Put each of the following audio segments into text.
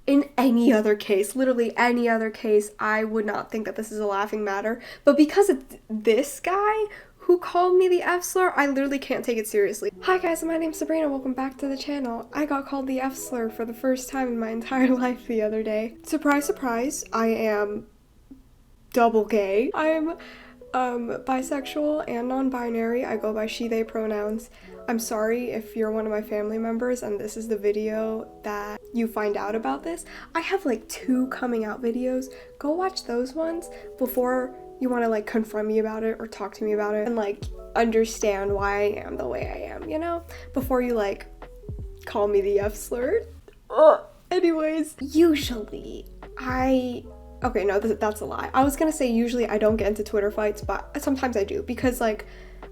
in any other case, literally any other case, I would not think that this is a laughing matter. But because it's this guy who called me the F slur, I literally can't take it seriously. Hi guys, my name's Sabrina, welcome back to the channel. I got called the F slur for the first time in my entire life the other day. Surprise, surprise, I am double gay. I'm bisexual and non-binary. I go by she, they pronouns. I'm sorry if you're one of my family members and this is the video that you find out about this. I have like 2 coming out videos. Go watch those ones before you want to like confront me about it or talk to me about it and like understand why I am the way I am, you know? Before you like call me the F slur. Ugh. Anyways, usually okay, no, that's a lie. I was gonna say usually I don't get into Twitter fights, but sometimes I do because like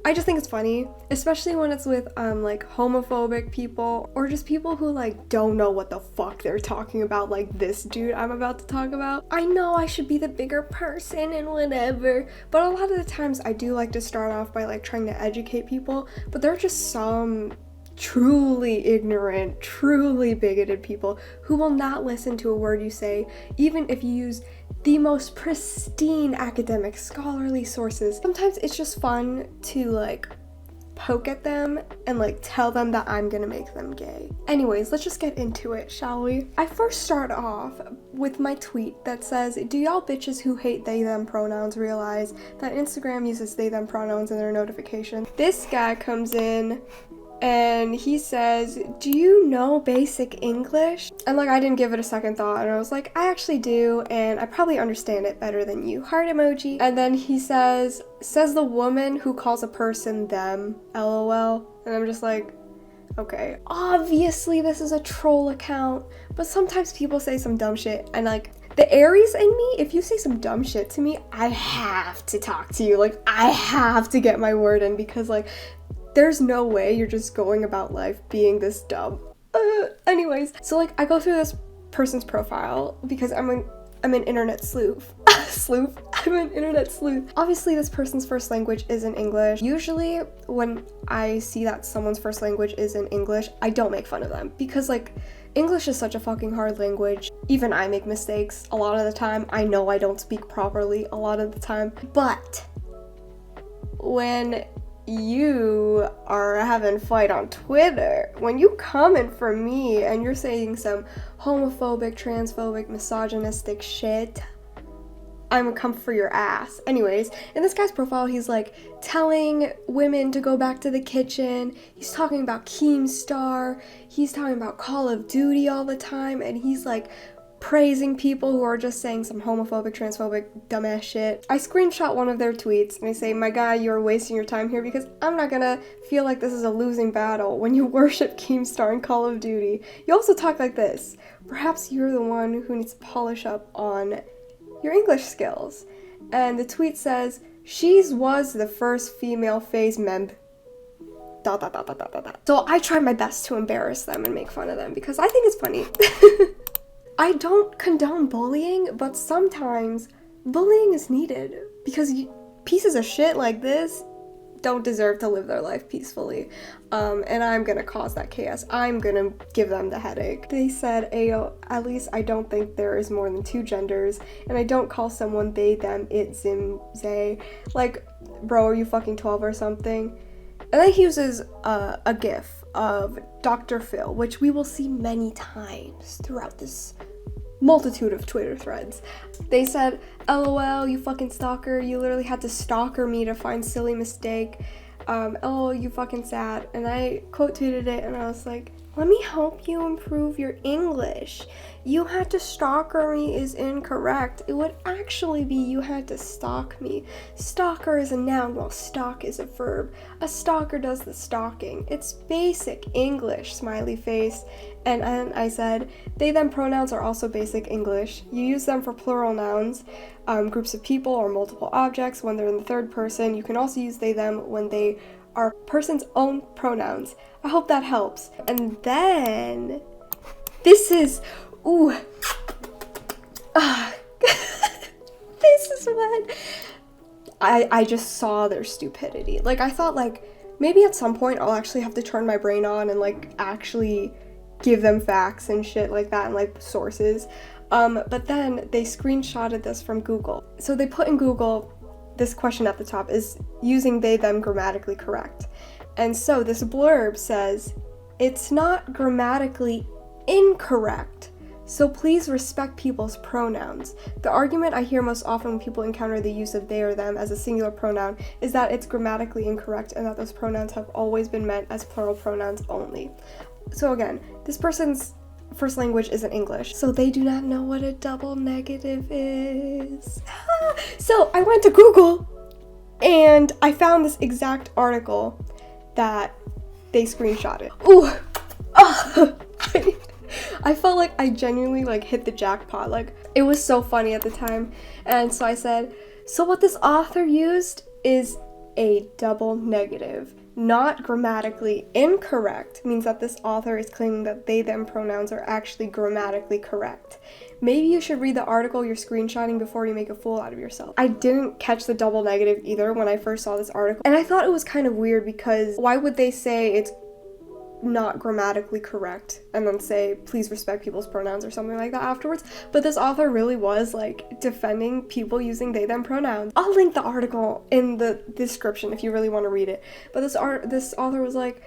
I just think it's funny, especially when it's with like homophobic people or just people who like don't know what the fuck they're talking about, like this dude I'm about to talk about. I know I should be the bigger person and whatever, but a lot of the times I do like to start off by like trying to educate people, but there are just some truly ignorant, truly bigoted people who will not listen to a word you say, even if you use the most pristine academic scholarly sources. Sometimes it's just fun to like poke at them and like tell them that I'm gonna make them gay. Anyways, let's just get into it, shall we? I first start off with my tweet that says, do y'all bitches who hate they them pronouns realize that Instagram uses they them pronouns in their notifications? This guy comes in and he says, do you know basic English? And like I didn't give it a second thought and I was like, I actually do and I probably understand it better than you. Heart emoji. And then he says the woman who calls a person them, LOL. And I'm just like, okay. Obviously this is a troll account, but sometimes people say some dumb shit and like the Aries in me, if you say some dumb shit to me, I have to talk to you. Like I have to get my word in because like there's no way you're just going about life being this dumb. Anyways, so like I go through this person's profile because I'm an internet sleuth. I'm an internet sleuth. Obviously this person's first language isn't English. Usually when I see that someone's first language isn't English, I don't make fun of them because like English is such a fucking hard language. Even I make mistakes a lot of the time. I know I don't speak properly a lot of the time, but when you are having fight on Twitter, when you coming for me and you're saying some homophobic, transphobic, misogynistic shit, I'm gonna come for your ass. Anyways, in this guy's profile, he's like telling women to go back to the kitchen. He's talking about Keemstar. He's talking about Call of Duty all the time, and he's like praising people who are just saying some homophobic, transphobic, dumbass shit. I screenshot one of their tweets and I say, my guy, you're wasting your time here because I'm not gonna feel like this is a losing battle when you worship Keemstar in Call of Duty. You also talk like this. Perhaps you're the one who needs to polish up on your English skills. And the tweet says, she's was the first female phase memb. ... So I try my best to embarrass them and make fun of them because I think it's funny. I don't condone bullying, but sometimes bullying is needed because pieces of shit like this don't deserve to live their life peacefully. And I'm gonna cause that chaos. I'm gonna give them the headache. They said, ayo, at least I don't think there is more than 2 genders, and I don't call someone they, them, it, zim, they. Like, bro, are you fucking 12 or something? And then he uses a gif of Dr. Phil, which we will see many times throughout this multitude of Twitter threads. They said, LOL, you fucking stalker, you literally had to stalker me to find silly mistake. LOL, you fucking sad. And I quote tweeted it and I was like, let me help you improve your English. You had to stalker me is incorrect. It would actually be you had to stalk me. Stalker is a noun while stalk is a verb. A stalker does the stalking. It's basic English, smiley face. And I said, they them pronouns are also basic English. You use them for plural nouns, groups of people or multiple objects when they're in the third person. You can also use they them when they are person's own pronouns. I hope that helps. And then this is this is when I just saw their stupidity. Like I thought like maybe at some point I'll actually have to turn my brain on and like actually give them facts and shit like that and like sources. But then they screenshotted this from Google. So they put in Google, this question at the top is using they them grammatically correct. And so this blurb says, it's not grammatically incorrect, so please respect people's pronouns. The argument I hear most often when people encounter the use of they or them as a singular pronoun is that it's grammatically incorrect and that those pronouns have always been meant as plural pronouns only. So again, this person's first language isn't English, so they do not know what a double negative is. So I went to Google and I found this exact article that they screenshotted. Ooh, I felt like I genuinely like hit the jackpot. Like, it was so funny at the time. And so I said, so what this author used is a double negative. Not grammatically incorrect means that this author is claiming that they them pronouns are actually grammatically correct. Maybe you should read the article you're screenshotting before you make a fool out of yourself. I didn't catch the double negative either when I first saw this article. And I thought it was kind of weird because why would they say it's not grammatically correct and then say please respect people's pronouns or something like that afterwards? But this author really was like defending people using they them pronouns. I'll link the article in the description if you really want to read it. But this author was like,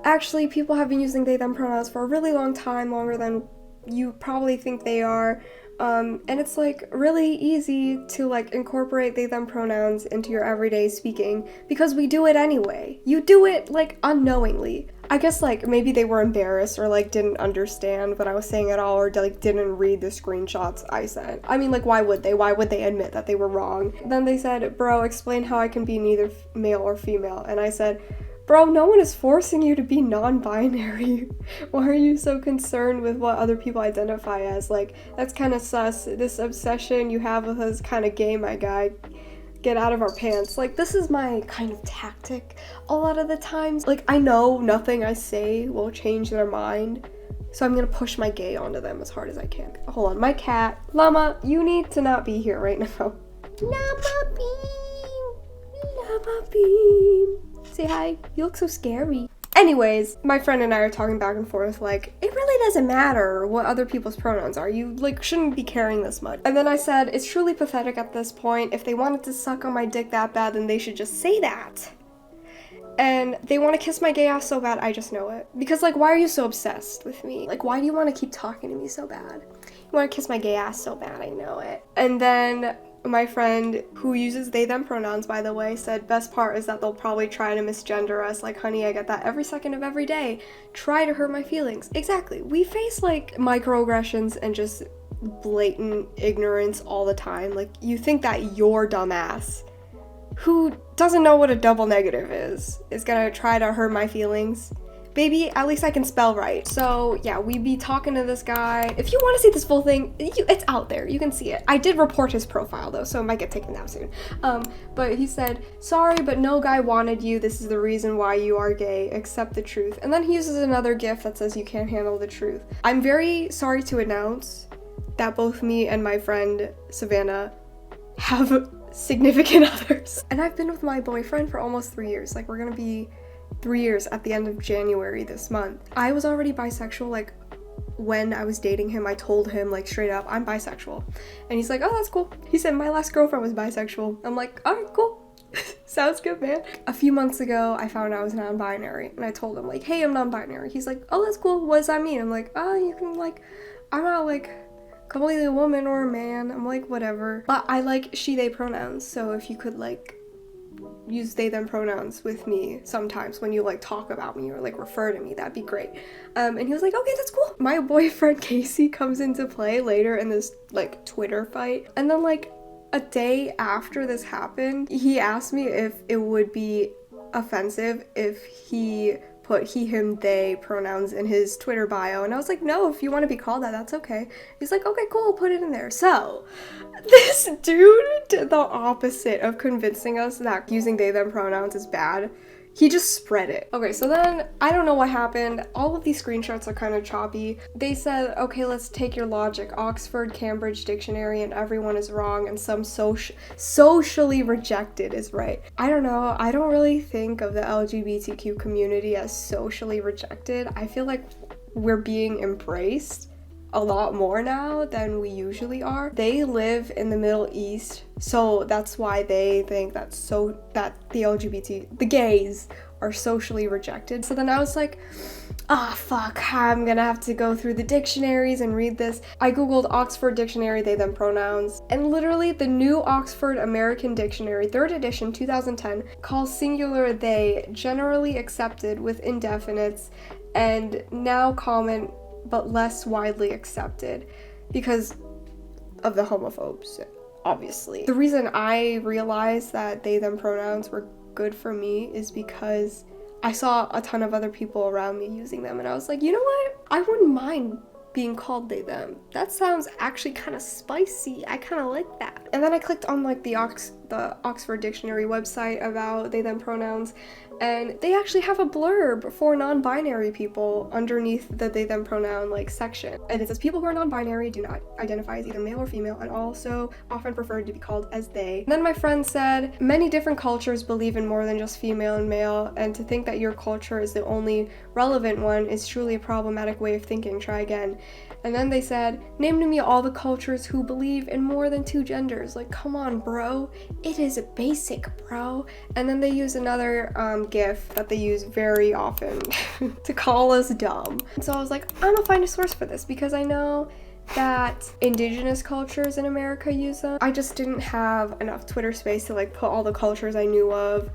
actually people have been using they them pronouns for a really long time, longer than you probably think they are. And it's like really easy to like incorporate they them pronouns into your everyday speaking because we do it anyway. You do it like unknowingly. I guess like maybe they were embarrassed or like didn't understand what I was saying at all, or like didn't read the screenshots I sent. I mean, like, why would they? Why would they admit that they were wrong? Then they said, bro, explain how I can be neither male or female. And I said, bro, no one is forcing you to be non-binary. Why are you so concerned with what other people identify as? Like, that's kind of sus. This obsession you have with us is kind of gay, my guy. Get out of our pants. Like, this is my kind of tactic a lot of the times. Like, I know nothing I say will change their mind, so I'm gonna push my gay onto them as hard as I can. Hold on, my cat. Llama, you need to not be here right now. Llama beam. Llama beam. Say hi. You look so scary. Anyways, my friend and I are talking back and forth like, it really doesn't matter what other people's pronouns are. You like shouldn't be caring this much. And then I said, it's truly pathetic at this point. If they wanted to suck on my dick that bad, then they should just say that. And they want to kiss my gay ass so bad, I just know it. Because like, why are you so obsessed with me? Like, why do you want to keep talking to me so bad? You want to kiss my gay ass so bad, I know it. And then my friend, who uses they them pronouns by the way, said best part is that they'll probably try to misgender us. Like, honey, I get that every second of every day. Try to hurt my feelings. Exactly. We face like microaggressions and just blatant ignorance all the time. Like, you think that your dumbass, who doesn't know what a double negative is gonna try to hurt my feelings. Baby, at least I can spell right. So yeah, we be talking to this guy. If you want to see this full thing, it's out there. You can see it. I did report his profile though, so it might get taken down soon. But he said, sorry, but no guy wanted you. This is the reason why you are gay. Accept the truth. And then he uses another gif that says you can't handle the truth. I'm very sorry to announce that both me and my friend Savannah have significant others. And I've been with my boyfriend for almost 3 years. Like, we're gonna be 3 years at the end of January this month. I was already bisexual. Like, when I was dating him, I told him like straight up, I'm bisexual. And he's like, oh, that's cool. He said my last girlfriend was bisexual. I'm like, all right, cool. Sounds good, man. A few months ago, I found out I was non-binary, and I told him like, hey, I'm non-binary. He's like, oh, that's cool. What does that mean? I'm like, oh, you can like, I'm not like completely a woman or a man. I'm like, whatever. But I like she, they pronouns. So if you could like use they them pronouns with me sometimes when you like talk about me or like refer to me, that'd be great. And he was like, okay, that's cool. My boyfriend Casey comes into play later in this like Twitter fight, and then like a day after this happened, he asked me if it would be offensive if he put he, him, they pronouns in his Twitter bio. And I was like, no, if you want to be called that, that's okay. He's like, okay, cool, I'll put it in there. So this dude did the opposite of convincing us that using they, them pronouns is bad. He just spread it. Okay, so then I don't know what happened. All of these screenshots are kind of choppy. They said, okay, let's take your logic. Oxford, Cambridge dictionary, and everyone is wrong, and some socially rejected is right. I don't know. I don't really think of the LGBTQ community as socially rejected. I feel like we're being embraced a lot more now than we usually are. They live in the Middle East, so that's why they think that the gays are socially rejected. So then I was like, fuck, I'm gonna have to go through the dictionaries and read this. I googled Oxford Dictionary, they them pronouns, and literally the new Oxford American Dictionary, 3rd edition, 2010, calls singular they generally accepted with indefinites and now common but less widely accepted because of the homophobes, obviously. The reason I realized that they them pronouns were good for me is because I saw a ton of other people around me using them, and I was like, you know what? I wouldn't mind being called they them. That sounds actually kind of spicy. I kind of like that. And then I clicked on like the Oxford Dictionary website about they them pronouns, and they actually have a blurb for non-binary people underneath the they them pronoun like section. And it says people who are non-binary do not identify as either male or female and also often prefer to be called as they. And then my friend said, many different cultures believe in more than just female and male, and to think that your culture is the only relevant one is truly a problematic way of thinking. Try again. And then they said, name to me all the cultures who believe in more than 2 genders. Like, come on, bro. It is basic, bro. And then they use another GIF that they use very often to call us dumb. And so I was like, I'm gonna find a source for this because I know that indigenous cultures in America use them. I just didn't have enough Twitter space to like put all the cultures I knew of.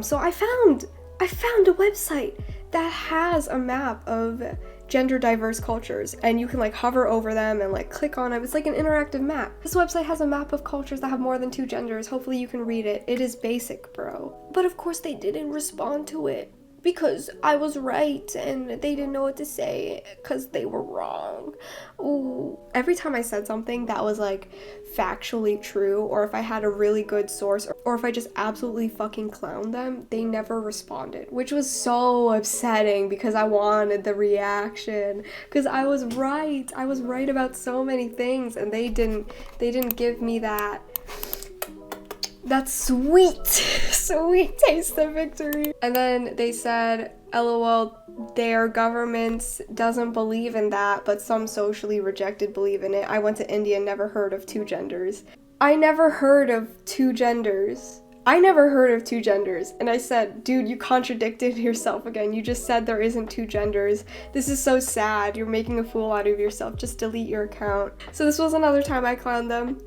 So I found a website that has a map of gender diverse cultures, and you can like hover over them and like click on it. It's like an interactive map. This website has a map of cultures that have more than 2 genders. Hopefully you can read it. It is basic, bro. But of course they didn't respond to it because I was right and they didn't know what to say because they were wrong. Ooh. Every time I said something that was like factually true, or if I had a really good source, or if I just absolutely fucking clowned them, they never responded, which was so upsetting because I wanted the reaction, because I was right about so many things, and they didn't give me that sweet taste of victory. And then they said, LOL, their government doesn't believe in that, but some socially rejected believe in it. I went to India and never heard of 2 genders. I never heard of 2 genders. And I said, dude, you contradicted yourself again. You just said there isn't 2 genders. This is so sad. You're making a fool out of yourself. Just delete your account. So this was another time I clowned them.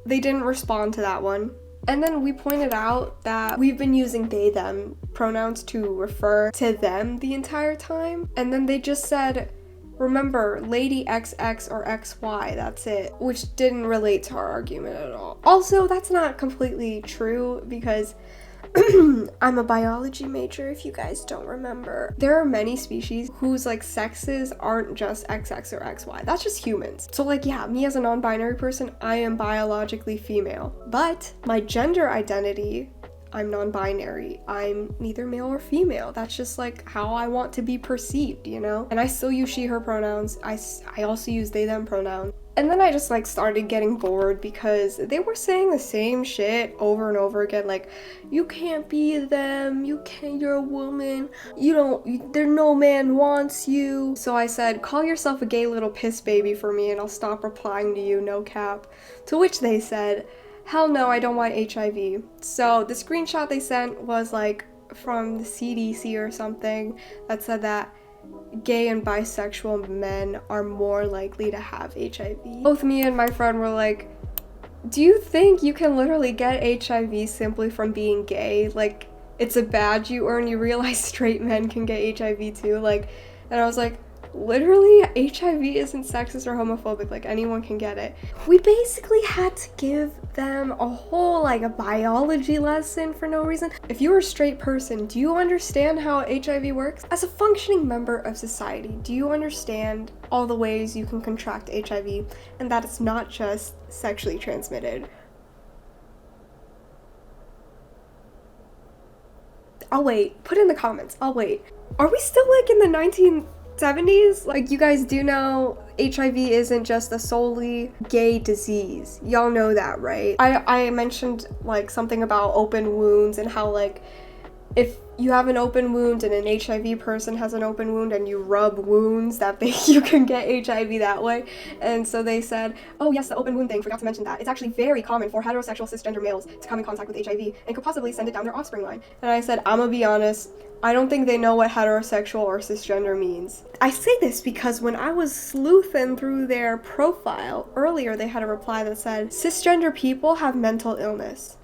They didn't respond to that one. And then we pointed out that we've been using they, them pronouns to refer to them the entire time. And then they just said, remember, lady XX or XY, that's it, which didn't relate to our argument at all. Also, that's not completely true because I'm a biology major, if you guys don't remember. There are many species whose like sexes aren't just XX or XY. That's just humans. So like, yeah, me as a non-binary person, I am biologically female. But my gender identity, I'm non-binary. I'm neither male or female. That's just like how I want to be perceived, you know? And I still use she, her pronouns. I also use they, them pronouns. And then I just like started getting bored because they were saying the same shit over and over again, like, you can't be them, you're a woman, no man wants you. So I said, call yourself a gay little piss baby for me and I'll stop replying to you, no cap. To which they said, hell no, I don't want HIV. So the screenshot they sent was like from the CDC or something that said that gay and bisexual men are more likely to have HIV. Both me and my friend were like, do you think you can literally get HIV simply from being gay? Like, it's a badge you earn. You realize straight men can get HIV too? Like, and I was like, literally, HIV isn't sexist or homophobic, like anyone can get it. We basically had to give them a whole like a biology lesson for no reason. If you're a straight person, do you understand how HIV works? As a functioning member of society, do you understand all the ways you can contract HIV and that it's not just sexually transmitted? I'll wait. Put in the comments. I'll wait. Are we still like in the 1970s? Like, you guys do know HIV isn't just a solely gay disease. Y'all know that, right? I mentioned like something about open wounds and how like if you have an open wound and an HIV person has an open wound and you rub wounds, you can get HIV that way. And so they said, oh yes, the open wound thing, forgot to mention that. It's actually very common for heterosexual cisgender males to come in contact with HIV and could possibly send it down their offspring line. And I said, I'm gonna be honest, I don't think they know what heterosexual or cisgender means. I say this because when I was sleuthing through their profile earlier, they had a reply that said, cisgender people have mental illness.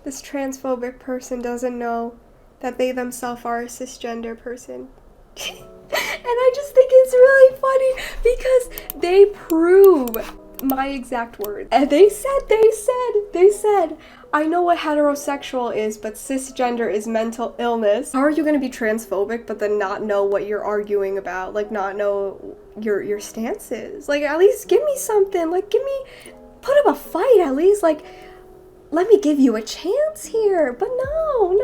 This transphobic person doesn't know that they themselves are a cisgender person. And I just think it's really funny because they prove my exact words. And they said, I know what heterosexual is, but cisgender is mental illness. How are you gonna be transphobic but then not know what you're arguing about? Like, not know your stances? Like, at least give me something. Like, put up a fight at least. Like, let me give you a chance here. But no.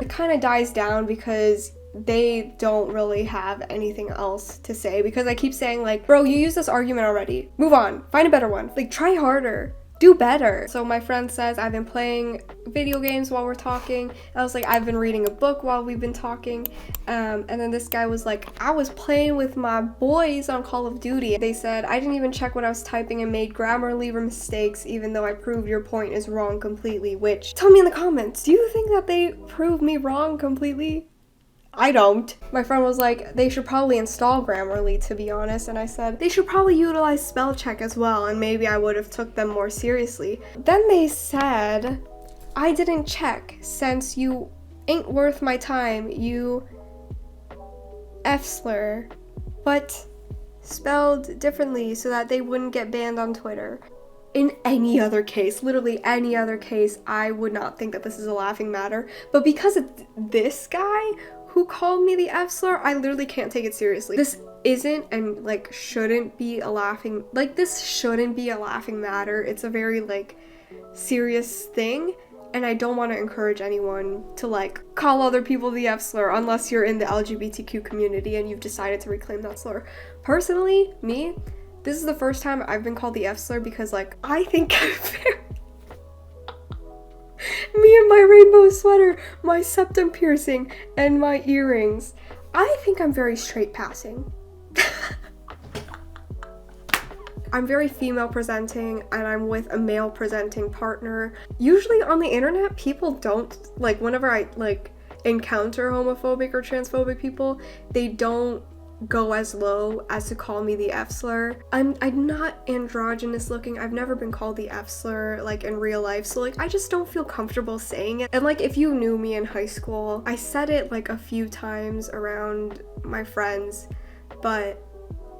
It kind of dies down because they don't really have anything else to say, because I keep saying like, bro, you used this argument already. Move on. Find a better one. Like, try harder. Do better. So my friend says I've been playing video games while we're talking. I was like, I've been reading a book while we've been talking. And then this guy was like, I was playing with my boys on Call of Duty. They said, I didn't even check what I was typing and made Grammarly mistakes, even though I proved your point is wrong completely. Which, tell me in the comments, do you think that they proved me wrong completely? I don't. My friend was like, they should probably install Grammarly, to be honest. And I said, they should probably utilize spell check as well, and maybe I would have took them more seriously. Then they said, I didn't check since you ain't worth my time, you F-slur, but spelled differently so that they wouldn't get banned on Twitter. In any other case, literally any other case, I would not think that this is a laughing matter. But because it's this guy who called me the F-slur, I literally can't take it seriously. This isn't and like shouldn't be a laughing, like this shouldn't be a laughing matter. It's a very like serious thing, and I don't want to encourage anyone to like call other people the F-slur unless you're in the LGBTQ community and you've decided to reclaim that slur. Personally, me, this is the first time I've been called the F-slur because like I think I'm very me and my rainbow sweater, my septum piercing, and my earrings. I think I'm very straight passing. I'm very female presenting and I'm with a male presenting partner. Usually on the internet, people don't, like whenever I like encounter homophobic or transphobic people, they don't go as low as to call me the F-slur. I'm not androgynous looking. I've never been called the F-slur like in real life, so like I just don't feel comfortable saying it. And like if you knew me in high school, I said it like a few times around my friends, but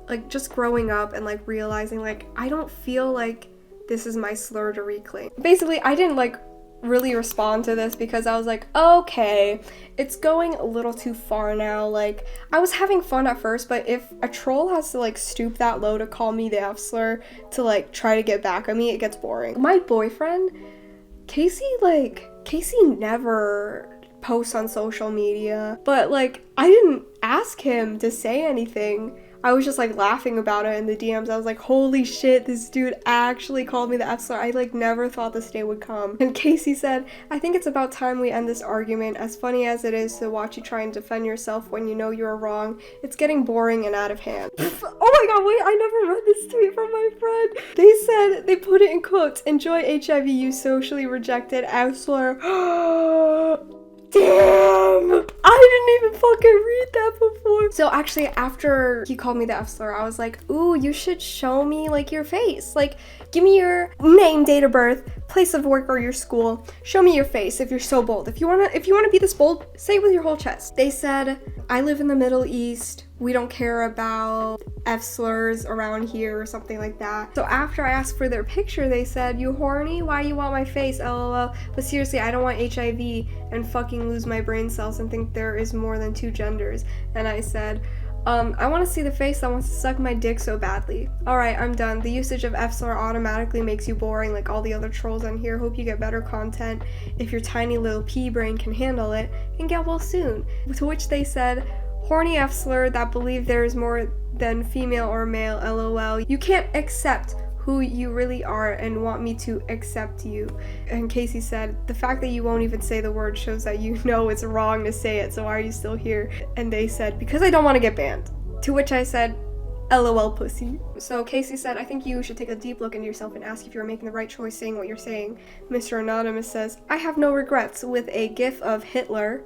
like just growing up and like realizing like I don't feel like this is my slur to reclaim. Basically, I didn't like really respond to this because I was like, okay, it's going a little too far now. Like, I was having fun at first, but if a troll has to like stoop that low to call me the F-slur to like try to get back at me, it gets boring. My boyfriend, Casey never posts on social media, but like I didn't ask him to say anything. I was just like laughing about it in the DMs. I was like, holy shit, this dude actually called me the F-slur. I like never thought this day would come. And Casey said, I think it's about time we end this argument. As funny as it is to watch you try and defend yourself when you know you're wrong, it's getting boring and out of hand. Oh my god, wait, I never read this tweet from my friend. They said, they put it in quotes, enjoy HIV, you socially rejected F-slur. Damn! I didn't even fucking read that before. So actually, after he called me the F-slur, I was like, ooh, you should show me like your face. Like, give me your name, date of birth, place of work, or your school. Show me your face if you're so bold. If you wanna be this bold, say it with your whole chest. They said, I live in the Middle East. We don't care about F-slurs around here or something like that. So after I asked for their picture, they said, you horny? Why you want my face? LOL. But seriously, I don't want HIV and fucking lose my brain cells and think there is more than two genders. And I said, I want to see the face that wants to suck my dick so badly. Alright, I'm done. The usage of F-slur automatically makes you boring like all the other trolls on here. Hope you get better content if your tiny little pea brain can handle it, and get well soon. To which they said, horny F-slur that believe there is more than female or male, LOL. You can't accept who you really are and want me to accept you. And Casey said, the fact that you won't even say the word shows that you know it's wrong to say it, so why are you still here? And they said, because I don't want to get banned. To which I said, LOL pussy. So Casey said, I think you should take a deep look into yourself and ask if you're making the right choice saying what you're saying. Mr. Anonymous says, I have no regrets, with a gif of Hitler.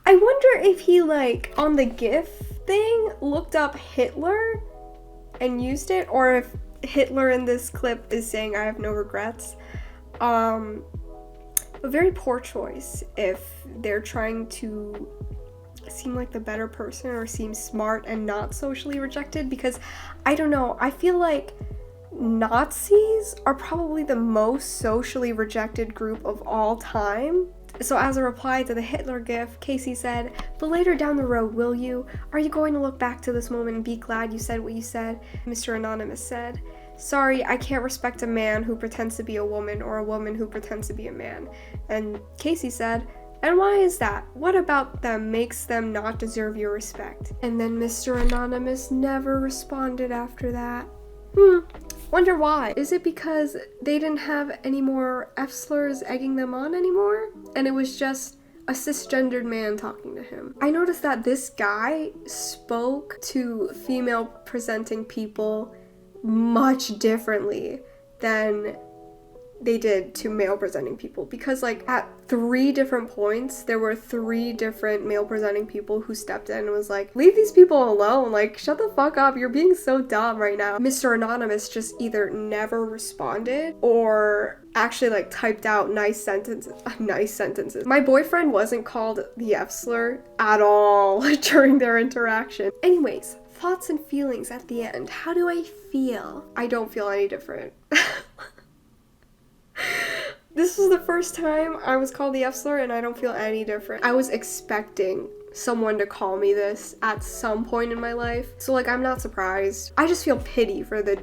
I wonder if he, like, on the GIF thing, looked up Hitler and used it, or if Hitler in this clip is saying I have no regrets. A very poor choice if they're trying to seem like the better person or seem smart and not socially rejected, because I don't know, I feel like Nazis are probably the most socially rejected group of all time. So as a reply to the Hitler gif, Casey said, but later down the road, will you? Are you going to look back to this moment and be glad you said what you said? Mr. Anonymous said, sorry, I can't respect a man who pretends to be a woman or a woman who pretends to be a man. And Casey said, and why is that? What about them makes them not deserve your respect? And then Mr. Anonymous never responded after that. Wonder why. Is it because they didn't have any more F-slurs egging them on anymore? And it was just a cisgendered man talking to him. I noticed that this guy spoke to female presenting people much differently than they did to male presenting people, because like at 3 different points there were 3 different male presenting people who stepped in and was like, leave these people alone, like shut the fuck up, you're being so dumb right now. Mr. Anonymous just either never responded or actually like typed out nice sentences. My boyfriend wasn't called the F slur at all during their interaction. Anyways, thoughts and feelings at the end. How do I feel? I don't feel any different. This was the first time I was called the F slur and I don't feel any different. I was expecting someone to call me this at some point in my life, so like I'm not surprised. I just feel pity for the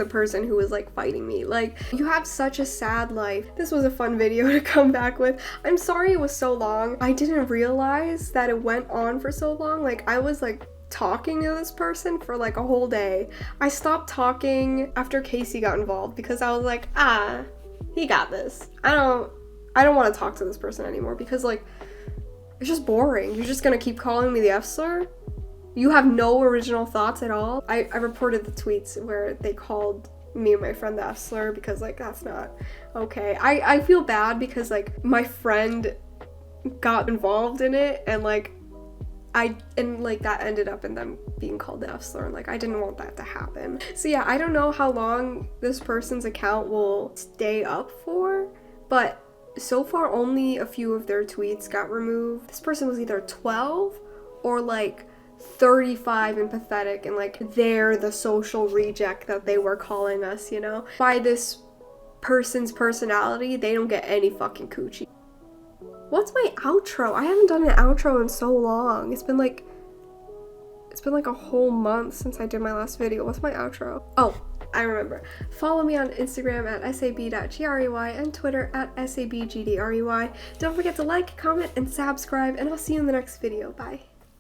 person who was like fighting me. Like, you have such a sad life. This was a fun video to come back with. I'm sorry it was so long. I didn't realize that it went on for so long. Like, I was like talking to this person for like a whole day. I stopped talking after Casey got involved because I was like, he got this. I don't want to talk to this person anymore because like it's just boring. You're just gonna keep calling me the F slur? You have no original thoughts at all? I reported the tweets where they called me and my friend the F slur because like that's not okay. I feel bad because like my friend got involved in it and like that ended up in them being called the F slur, and like I didn't want that to happen. So yeah, I don't know how long this person's account will stay up for, but so far only a few of their tweets got removed. This person was either 12 or like 35 and pathetic, and like they're the social reject that they were calling us, you know? By this person's personality, they don't get any fucking coochie. What's my outro? I haven't done an outro in so long. It's been like a whole month since I did my last video. What's my outro? Oh, I remember. Follow me on Instagram at sab.grey and Twitter at sabgdrey. Don't forget to like, comment, and subscribe, and I'll see you in the next video. Bye.